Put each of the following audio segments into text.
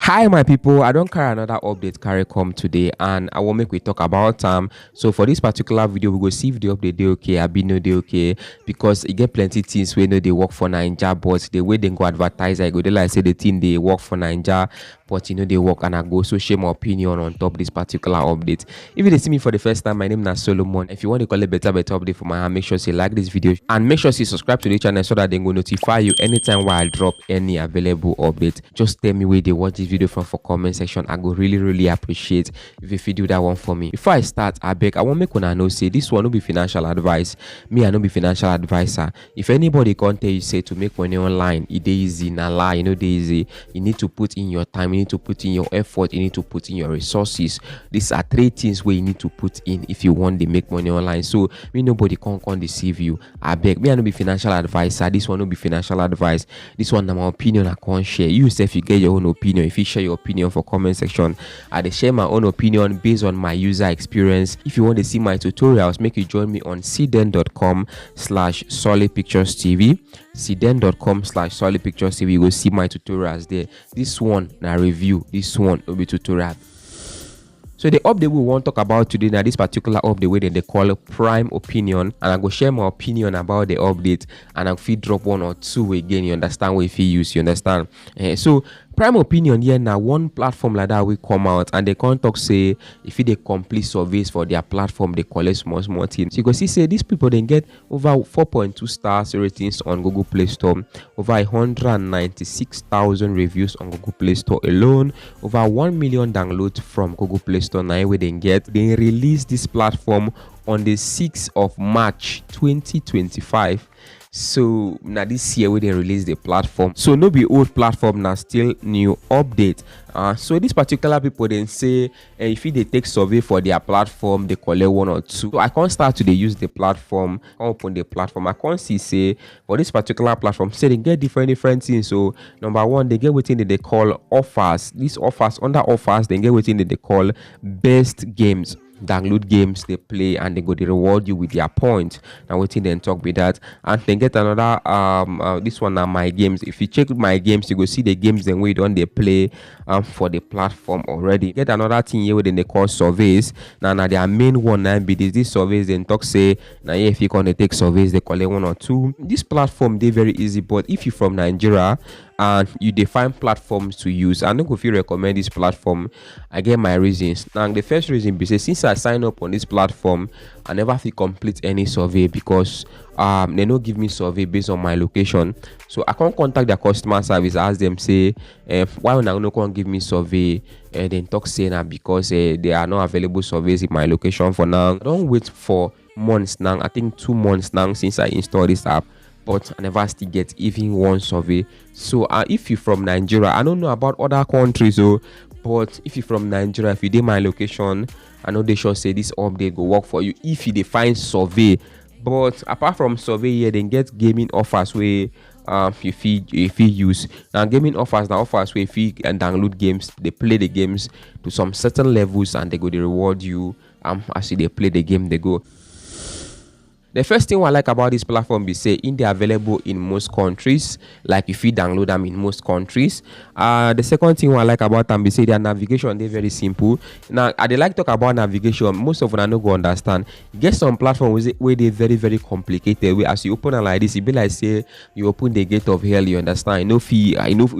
Hi my people, I don't carry another update carry come today and I will make we talk about so for this particular video we go see if the update dey okay, I be no dey okay, because it get plenty things we know they work for naija, but the way they go advertise I go dey like say the thing they work for naija but they work, and I go so share my opinion on top this particular update. If you dey see me for the first time, my name is Solomon. If you want to call it better update for my hand, make sure you like this video and make sure you subscribe to the channel so that they go notify you anytime while I drop any available update. Just tell me where they watch this video from for comment section. I go really appreciate if you do that one for me. Before I start, I beg, I want make una know say this one no be financial advice. Me, I no be financial advisor. If anybody can't tell you say to make money online, it dey easy, na lie, you know dey easy. You need to put in your time, you need to put in your effort, you need to put in your resources. These are three things where you need to put in if you want to make money online. So me, nobody can't deceive you. I beg, me, I no be financial advisor. This one no be financial advice. This one na my opinion I can't share. You if you get your own opinion, if you share your opinion for comment section, I dey share my own opinion based on my user experience. If you want to see my tutorials, make you join me on cirrden.com/solidpicturestv. cirrden.com/solidpicturestv. You go see my tutorials there. This one na review, this one will be tutorial. So the update we want to talk about today, now this particular update where they call prime opinion, and I go share my opinion about the update, and I'll feed drop one or two again. You understand what if you use, you understand? So prime opinion here now one platform like that will come out and they can't talk say if they complete surveys for their platform they collect small things. So you can see say these people then get over 4.2 stars ratings on Google Play Store, over 196,000 reviews on Google Play Store alone, over 1 million downloads from Google Play Store. Now we then get they release this platform on the 6th of March 2025. So now this year we didn't release the platform, so no be old platform, now still new update. So this particular people then say if they take survey for their platform they collect one or two. So I can't start to use the platform, can't open the platform. I can't see say for this particular platform say they get different things. So number one, they get within that they call offers. These offers, under offers they get within that they call best games. Download games they play and they go to reward you with their points. Now waiting then talk with that, and then get another this one are my games. If you check my games, you go see the games then we don't they play for the platform already. Get another thing here where they call surveys. Now their main one now be this surveys then talk say now if you gonna take surveys they collect one or two. This platform they very easy, but if you from Nigeria and you define platforms to use, I don't know if you recommend this platform. I get my reasons. Now the first reason be say since I sign up on this platform I never feel complete any survey because they don't give me survey based on my location. So I can't contact their customer service, ask them say why when I no can't give me survey, and then talk say now because there are no available surveys in my location for now. I don't wait for months now, I think 2 months now since I installed this app, but I never still get even one survey. So if you're from Nigeria, I don't know about other countries, but if you're from Nigeria, if you did my location, I know they should say this update go work for you if you define survey. But apart from survey here, then get gaming offers where if you use. Now gaming offers now offers where if you download games, they play the games to some certain levels and they go to reward you as they play the game they go. The first thing I like about this platform is say they're available in most countries, like if you download them in most countries. The second thing I like about them is say their navigation they're very simple. Now I like talk about navigation, most of them I no go understand. Get some platforms where they very complicated, where as you open it like this it be like say you open the gate of hell, you understand? You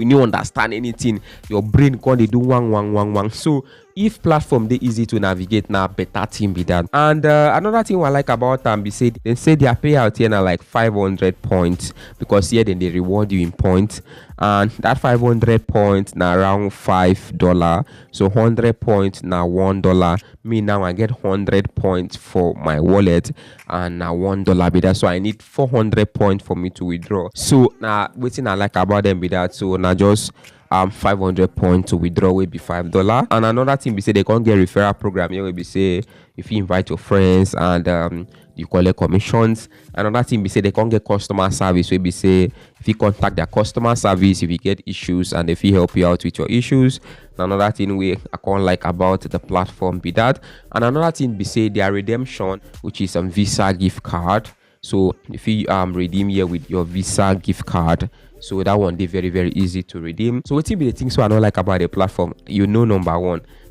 no understand anything, your brain can't do one. So if platform they easy to navigate, now better thing be that. And another thing I like about them be say they say their payout here now like 500 points, because here then they reward you in points, and that 500 points now around $5. So 100 points now $1. Me now I get 100 points for my wallet and now $1 be that. So I need 400 points for me to withdraw. So now waiting I like about them be that. So now just 500 points to withdraw will be $5. And another thing be say they can't get referral program here will be say if you invite your friends and you collect commissions. Another thing be say they can't get customer service will be say if you contact their customer service if you get issues and if you help you out with your issues. Another thing we I can't like about the platform be that. And another thing be say their redemption, which is Visa gift card. So if you redeem here with your Visa gift card, So that one, they very easy to redeem. So wetin be the things I don't like about the platform?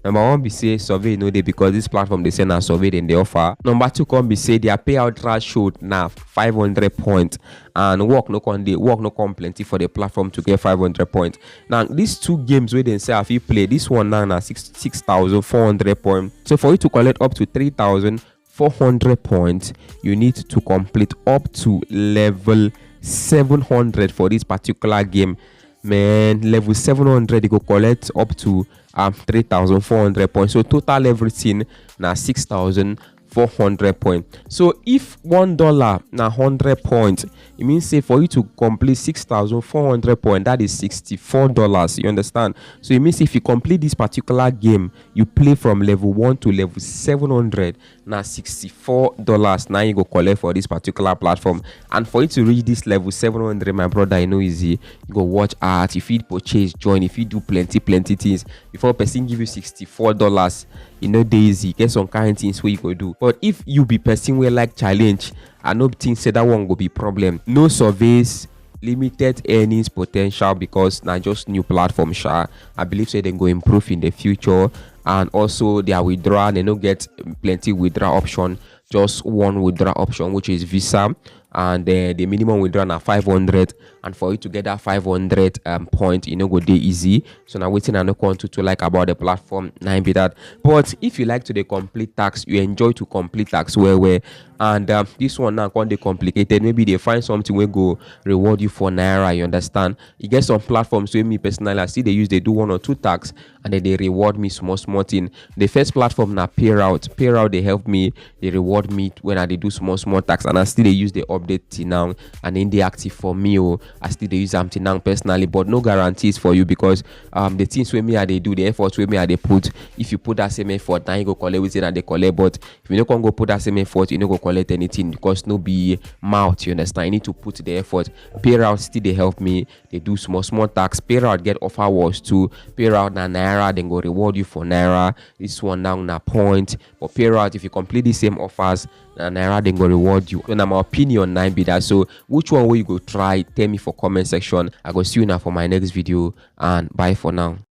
Number one be say survey no dey, because this platform they say na survey then they offer. Number two come be say their payout threshold na 500 points, and work no come plenty for the platform to get 500 points. Now these two games where they say if you play this one now na 6,400 points. So for you to collect up to 3,400 points, you need to complete up to level 700 for this particular game. Man, level 700 you go collect up to 3,400 points. So total everything na 6,400 points. So if $1 na 100 points, it means say for you to complete 6,400 points, that is $64. You understand? So it means if you complete this particular game, you play from level 1 to level 700, now $64 now you go collect for this particular platform. And for you to reach this level 700, my brother, you know easy. You go watch art, if you purchase, join, if you do plenty things before person give you $64. You know, easy. Get some kind of things where you go do. But if you be person where like challenge, I no think say that one go be problem. No surveys, limited earnings potential, because now just new platform. I believe say they go improve in the future. And also their withdrawal, they no get plenty withdrawal option, just one withdrawal option, which is Visa. And the minimum withdrawal na 500, and for you to get that 500 point, you know, go dey easy. So now waiting, I no want to like about the platform, now be that. But if you like to the complete tax, you enjoy to complete tax where and this one now can't be complicated. Maybe they find something where go reward you for naira. You understand? You get some platforms where me personally I see they do 1 or 2 tax, and then they reward me small thing. The first platform na payroute they help me, they reward me when I they do small tax, and I still they use the update till now, and then they active for me. I still they use them till now personally, but no guarantees for you, because the things where me are they do, the efforts where me are they put. If you put that same effort, now you go collect with it and they collect. But if you don't go put that same effort, you don't go collect anything, because no be mouth. You understand? You need to put the effort. Payroute still they help me. They do small tax. Payroute get offer was too. Payroute na naira, then go reward you for naira. This one now na point. But payroute, if you complete the same offers, na naira then go reward you. So na my opinion na be that. So which one will you go try? Tell me for comment section. I go see you now for my next video, and bye for now.